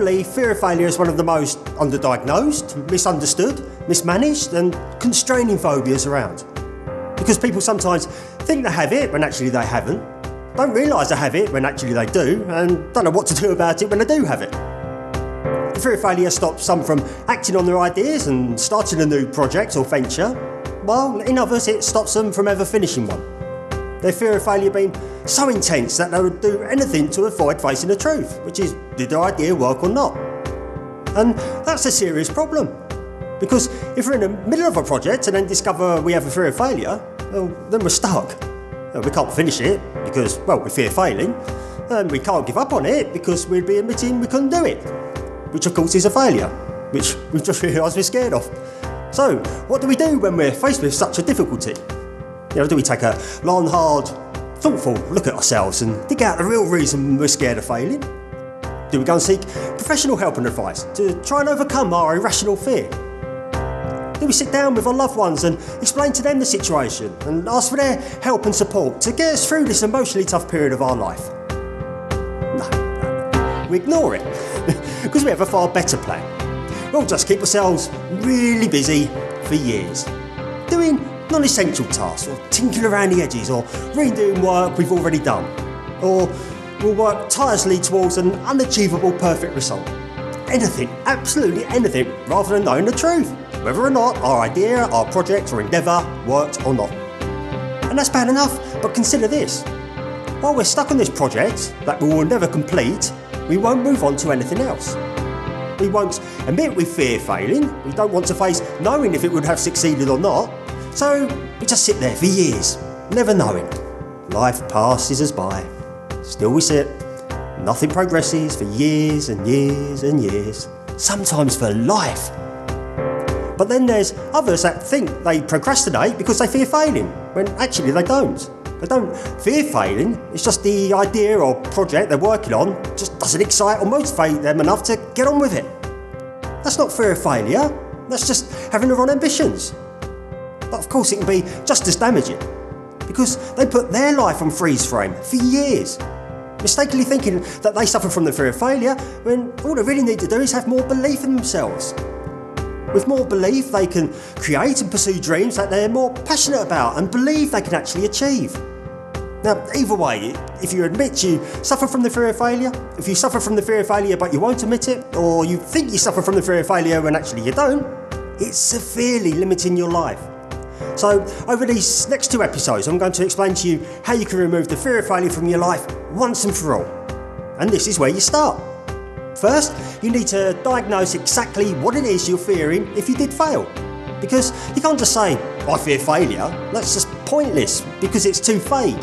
believe fear of failure is one of the most underdiagnosed, misunderstood, mismanaged and constraining phobias around. Because people sometimes think they have it when actually they haven't, don't realise they have it when actually they do, and don't know what to do about it when they do have it. The fear of failure stops some from acting on their ideas and starting a new project or venture, while in others it stops them from ever finishing one. Their fear of failure being so intense that they would do anything to avoid facing the truth, which is, did their idea work or not? And that's a serious problem, because if we're in the middle of a project and then discover we have a fear of failure, well, then we're stuck. We can't finish it because, well, we fear failing, and we can't give up on it because we'd be admitting we couldn't do it, which of course is a failure, which we've just realised we're scared of. So, what do we do when we're faced with such a difficulty? Do we take a long, hard, thoughtful look at ourselves and dig out the real reason we're scared of failing? Do we go and seek professional help and advice to try and overcome our irrational fear? Do we sit down with our loved ones and explain to them the situation and ask for their help and support to get us through this emotionally tough period of our life? No. We ignore it because we have a far better plan. We'll just keep ourselves really busy for years, doing non-essential tasks, or tinkering around the edges, or redoing work we've already done. Or we'll work tirelessly towards an unachievable perfect result. Anything, absolutely anything, rather than knowing the truth, whether or not our idea, our project or endeavour worked or not. And that's bad enough, but consider this. While we're stuck on this project that we will never complete, we won't move on to anything else. We won't admit we fear failing, we don't want to face knowing if it would have succeeded or not, so we just sit there for years, never knowing. Life passes us by. Still we sit. Nothing progresses for years and years and years. Sometimes for life. But then there's others that think they procrastinate because they fear failing, when actually they don't. They don't fear failing, it's just the idea or project they're working on just doesn't excite or motivate them enough to get on with it. That's not fear of failure, that's just having the wrong ambitions. But of course it can be just as damaging, because they put their life on freeze frame for years, mistakenly thinking that they suffer from the fear of failure when all they really need to do is have more belief in themselves. With more belief they can create and pursue dreams that they're more passionate about and believe they can actually achieve. Now either way, if you admit you suffer from the fear of failure, if you suffer from the fear of failure but you won't admit it, or you think you suffer from the fear of failure when actually you don't, it's severely limiting your life. So over these next 2 episodes I'm going to explain to you how you can remove the fear of failure from your life once and for all. And this is where you start. First, you need to diagnose exactly what it is you're fearing if you did fail. Because you can't just say, I fear failure. That's just pointless because it's too vague.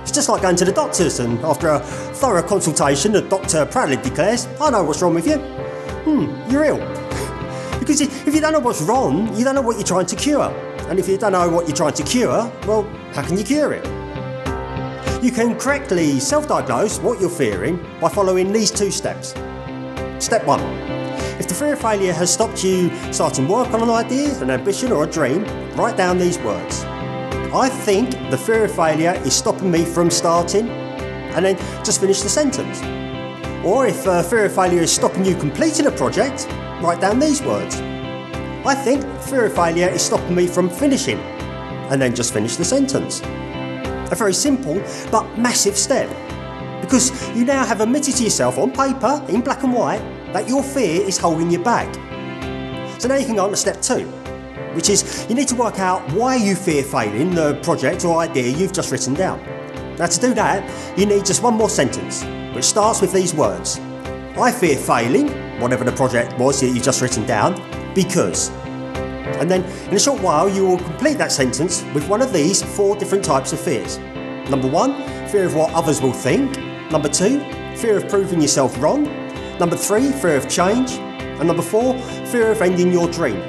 It's just like going to the doctors and after a thorough consultation the doctor proudly declares, I know what's wrong with you. You're ill. Because if you don't know what's wrong, you don't know what you're trying to cure. And if you don't know what you're trying to cure, well, how can you cure it? You can correctly self-diagnose what you're fearing by following these 2 steps. Step 1. If the fear of failure has stopped you starting work on an idea, an ambition or a dream, write down these words. I think the fear of failure is stopping me from starting, and then just finish the sentence. Or if fear of failure is stopping you completing a project, write down these words. I think fear of failure is stopping me from finishing, and then just finish the sentence. A very simple but massive step, because you now have admitted to yourself on paper, in black and white, that your fear is holding you back. So now you can go on to step 2, which is you need to work out why you fear failing the project or idea you've just written down. Now to do that, you need just one more sentence, which starts with these words. I fear failing, whatever the project was that you've just written down, because. And then in a short while you will complete that sentence with one of these 4 different types of fears. Number 1, fear of what others will think. Number 2, fear of proving yourself wrong. Number 3, fear of change. And number 4, fear of ending your dream.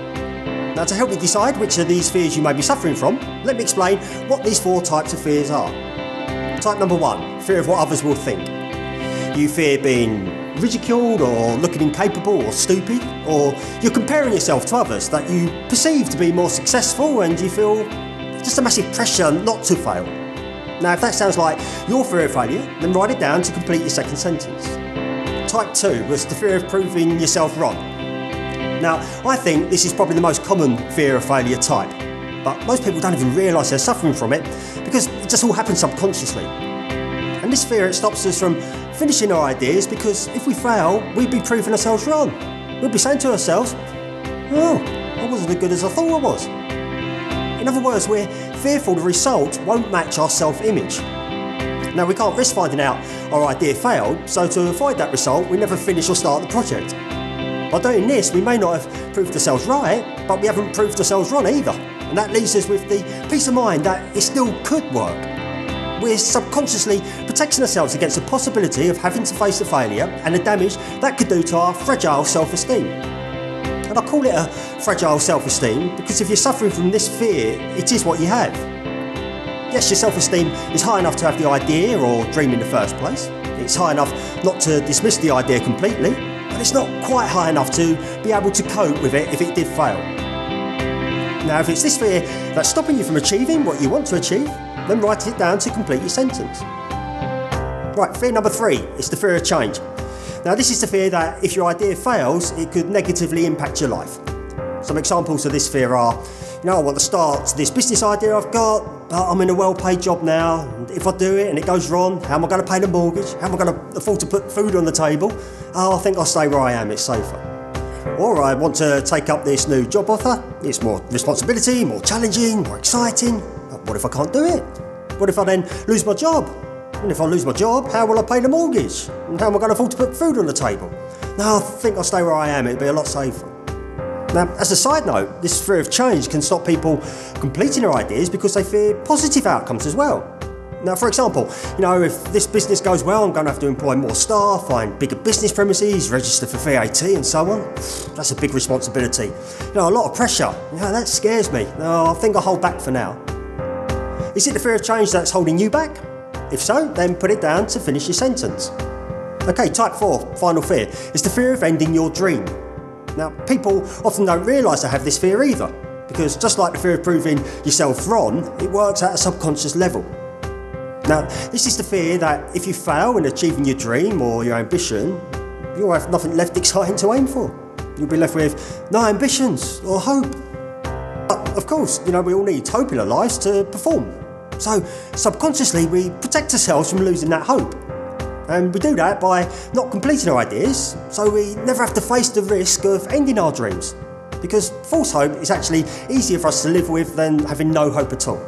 Now to help you decide which of these fears you may be suffering from, let me explain what these 4 types of fears are. Type number 1, fear of what others will think. You fear being ridiculed or looking incapable or stupid, or you're comparing yourself to others that you perceive to be more successful and you feel just a massive pressure not to fail. Now if that sounds like your fear of failure, then write it down to complete your second sentence. type 2 was the fear of proving yourself wrong. Now, I think this is probably the most common fear of failure type, but most people don't even realise they're suffering from it because it just all happens subconsciously. And this fear, it stops us from finishing our ideas because if we fail, we'd be proving ourselves wrong. We'll be saying to ourselves, oh, I wasn't as good as I thought I was. In other words, we're fearful the result won't match our self-image. Now, we can't risk finding out our idea failed, so to avoid that result, we never finish or start the project. By doing this, we may not have proved ourselves right, but we haven't proved ourselves wrong either. And that leaves us with the peace of mind that it still could work. We're subconsciously protecting ourselves against the possibility of having to face the failure and the damage that could do to our fragile self-esteem. And I call it a fragile self-esteem because if you're suffering from this fear, it is what you have. Yes, your self-esteem is high enough to have the idea or dream in the first place. It's high enough not to dismiss the idea completely, but it's not quite high enough to be able to cope with it if it did fail. Now, if it's this fear that's stopping you from achieving what you want to achieve, then write it down to complete your sentence. Right, fear number 3 is the fear of change. Now, this is the fear that if your idea fails, it could negatively impact your life. Some examples of this fear are, I want to start this business idea I've got, but I'm in a well-paid job now, and if I do it and it goes wrong, how am I going to pay the mortgage? How am I going to afford to put food on the table? Oh, I think I'll stay where I am, it's safer. Or I want to take up this new job offer. It's more responsibility, more challenging, more exciting. But what if I can't do it? What if I then lose my job? And if I lose my job, how will I pay the mortgage? And how am I going to afford to put food on the table? No, I think I'll stay where I am, it'll be a lot safer. Now, as a side note, this fear of change can stop people completing their ideas because they fear positive outcomes as well. Now, for example, if this business goes well, I'm going to have to employ more staff, find bigger business premises, register for VAT and so on. That's a big responsibility. A lot of pressure. That scares me. No, I think I'll hold back for now. Is it the fear of change that's holding you back? If so, then put it down to finish your sentence. Okay, type 4, final fear, is the fear of ending your dream. Now, people often don't realise they have this fear either, because just like the fear of proving yourself wrong, it works at a subconscious level. Now, this is the fear that if you fail in achieving your dream or your ambition, you'll have nothing left exciting to aim for. You'll be left with no ambitions or hope. But of course, we all need hope in our lives to perform. So subconsciously, we protect ourselves from losing that hope. And we do that by not completing our ideas, so we never have to face the risk of ending our dreams. Because false hope is actually easier for us to live with than having no hope at all.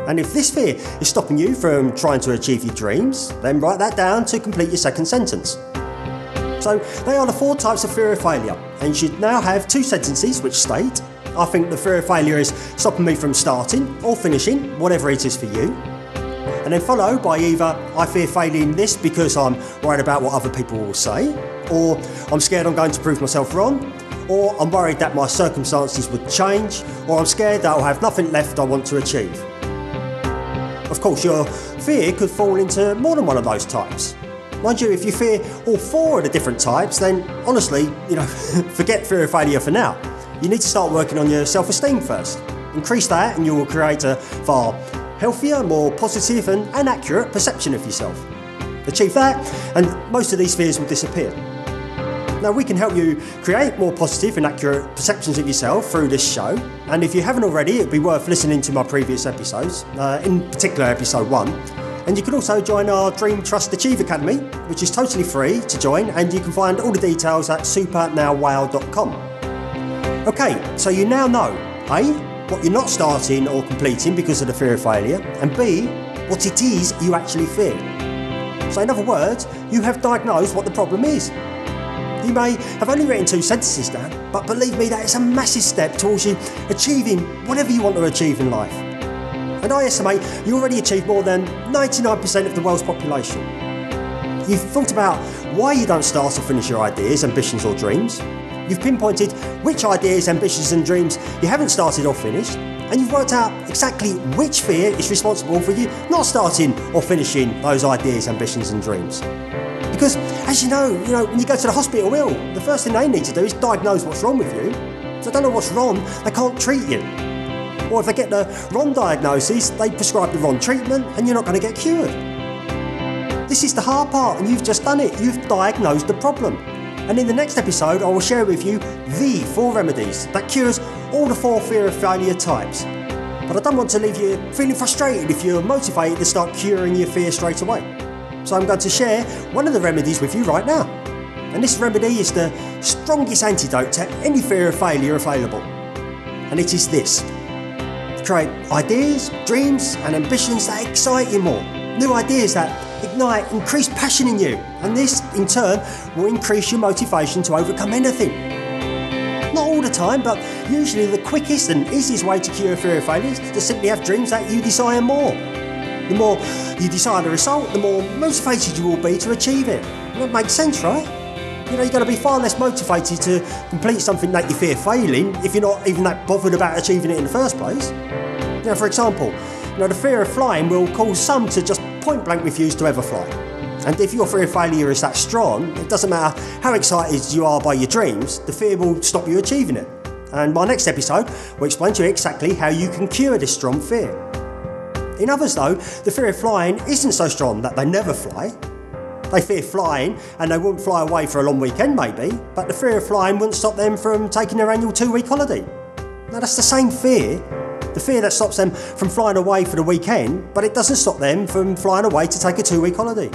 And if this fear is stopping you from trying to achieve your dreams, then write that down to complete your second sentence. So they are the 4 types of fear of failure, and you should now have 2 sentences which state, I think the fear of failure is stopping me from starting or finishing, whatever it is for you. And then followed by either, I fear failing this because I'm worried about what other people will say, or I'm scared I'm going to prove myself wrong, or I'm worried that my circumstances would change, or I'm scared that I'll have nothing left I want to achieve. Of course, your fear could fall into more than one of those types. Mind you, if you fear all 4 of the different types, then honestly, forget fear of failure for now. You need to start working on your self-esteem first. Increase that and you will create a far healthier, more positive and accurate perception of yourself. Achieve that and most of these fears will disappear. Now, we can help you create more positive and accurate perceptions of yourself through this show, and if you haven't already, it'd be worth listening to my previous episodes, in particular episode 1. And you can also join our Dream Trust Achieve Academy, which is totally free to join, and you can find all the details at supernowwow.com. Okay, so you now know, A, what you're not starting or completing because of the fear of failure, and B, what it is you actually fear. So in other words, you have diagnosed what the problem is. You may have only written 2 sentences down, but believe me, that is a massive step towards you achieving whatever you want to achieve in life. And I estimate you already achieved more than 99% of the world's population. You've thought about why you don't start or finish your ideas, ambitions or dreams. You've pinpointed which ideas, ambitions and dreams you haven't started or finished, and you've worked out exactly which fear is responsible for you not starting or finishing those ideas, ambitions and dreams. Because, as you know, when you go to the hospital ill, the first thing they need to do is diagnose what's wrong with you. If they don't know what's wrong, they can't treat you. Or if they get the wrong diagnosis, they prescribe the wrong treatment and you're not going to get cured. This is the hard part, and you've just done it. You've diagnosed the problem. And in the next episode, I will share with you the 4 remedies that cures all the 4 fear of failure types. But I don't want to leave you feeling frustrated if you're motivated to start curing your fear straight away. So I'm going to share one of the remedies with you right now. And this remedy is the strongest antidote to any fear of failure available. And it is this. Create ideas, dreams and ambitions that excite you more. New ideas that ignite increased passion in you. And this, in turn, will increase your motivation to overcome anything. Not all the time, but usually the quickest and easiest way to cure fear of failure is to simply have dreams that you desire more. The more you desire the result, the more motivated you will be to achieve it. That makes sense, right? You know, you're going to be far less motivated to complete something that you fear failing if you're not even that bothered about achieving it in the first place. You know, for example, the fear of flying will cause some to just point blank refuse to ever fly. And if your fear of failure is that strong, it doesn't matter how excited you are by your dreams, the fear will stop you achieving it. And my next episode will explain to you exactly how you can cure this strong fear. In others though, the fear of flying isn't so strong that they never fly. They fear flying and they wouldn't fly away for a long weekend maybe, but the fear of flying wouldn't stop them from taking their annual 2-week holiday. Now that's the same fear, the fear that stops them from flying away for the weekend, but it doesn't stop them from flying away to take a 2-week holiday.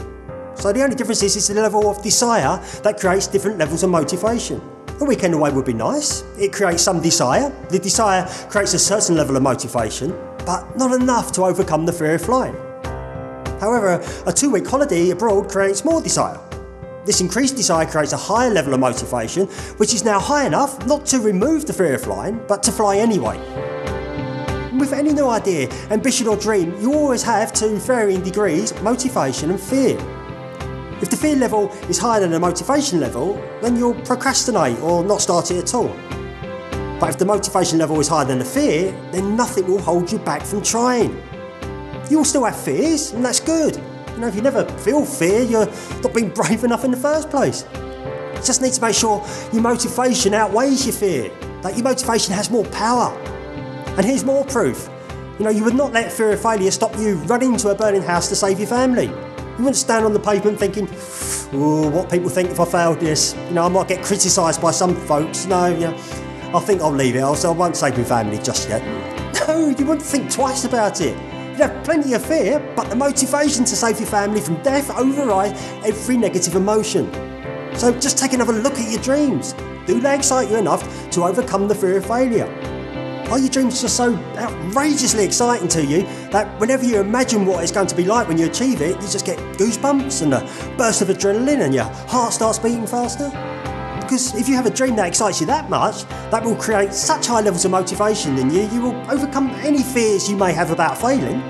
So the only difference is the level of desire that creates different levels of motivation. A weekend away would be nice, it creates some desire, the desire creates a certain level of motivation, but not enough to overcome the fear of flying. However, a 2-week holiday abroad creates more desire. This increased desire creates a higher level of motivation, which is now high enough not to remove the fear of flying, but to fly anyway. With any new idea, ambition or dream, you always have, to varying degrees, motivation and fear. If the fear level is higher than the motivation level, then you'll procrastinate or not start it at all. But if the motivation level is higher than the fear, then nothing will hold you back from trying. You'll still have fears, and that's good. You know, if you never feel fear, you're not being brave enough in the first place. You just need to make sure your motivation outweighs your fear, that your motivation has more power. And here's more proof. You know, you would not let fear of failure stop you running to a burning house to save your family. You wouldn't stand on the pavement thinking, oh, what people think if I failed this? You know, I might get criticised by some folks. No, you know, I think I'll leave it. I won't save my family just yet. No, you wouldn't think twice about it. You'd have plenty of fear, but the motivation to save your family from death overrides every negative emotion. So just take another look at your dreams. Do they excite you enough to overcome the fear of failure? Are your dreams just so outrageously exciting to you that whenever you imagine what it's going to be like when you achieve it, you just get goosebumps and a burst of adrenaline and your heart starts beating faster? Because if you have a dream that excites you that much, that will create such high levels of motivation in you, you will overcome any fears you may have about failing.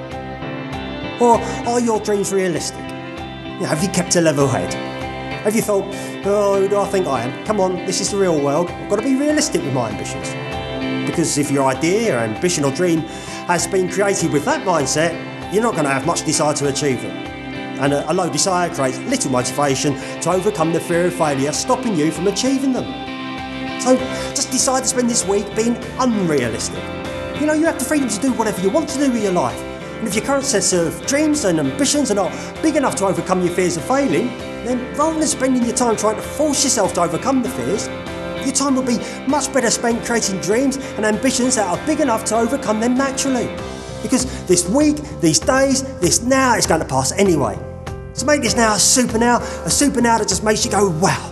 Or are your dreams realistic? You know, have you kept a level head? Have you thought, oh, who do I think I am? Come on, this is the real world. I've got to be realistic with my ambitions. Because if your idea, ambition or dream has been created with that mindset, you're not going to have much desire to achieve them. And a low desire creates little motivation to overcome the fear of failure, stopping you from achieving them. So just decide to spend this week being unrealistic. You know, you have the freedom to do whatever you want to do with your life. And if your current set of dreams and ambitions are not big enough to overcome your fears of failing, then rather than spending your time trying to force yourself to overcome the fears, your time will be much better spent creating dreams and ambitions that are big enough to overcome them naturally. Because this week, these days, this now is going to pass anyway. So make this now a super now that just makes you go, wow.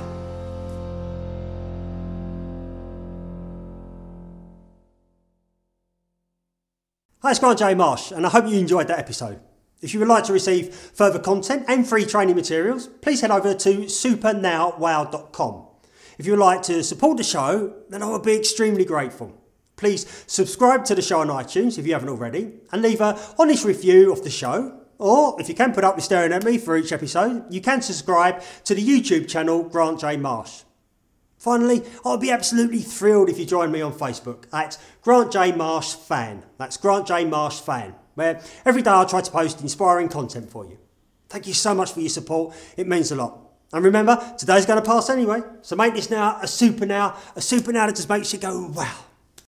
Hi, it's Grant J. Marsh, and I hope you enjoyed that episode. If you would like to receive further content and free training materials, please head over to supernowwow.com. If you would like to support the show, then I would be extremely grateful. Please subscribe to the show on iTunes if you haven't already, and leave an honest review of the show. Or, if you can put up with staring at me for each episode, you can subscribe to the YouTube channel Grant J. Marsh. Finally, I'll be absolutely thrilled if you join me on Facebook at Grant J. Marsh Fan. That's Grant J. Marsh Fan, where every day I try to post inspiring content for you. Thank you so much for your support, it means a lot. And remember, today's going to pass anyway, so make this now a super now that just makes you go, wow.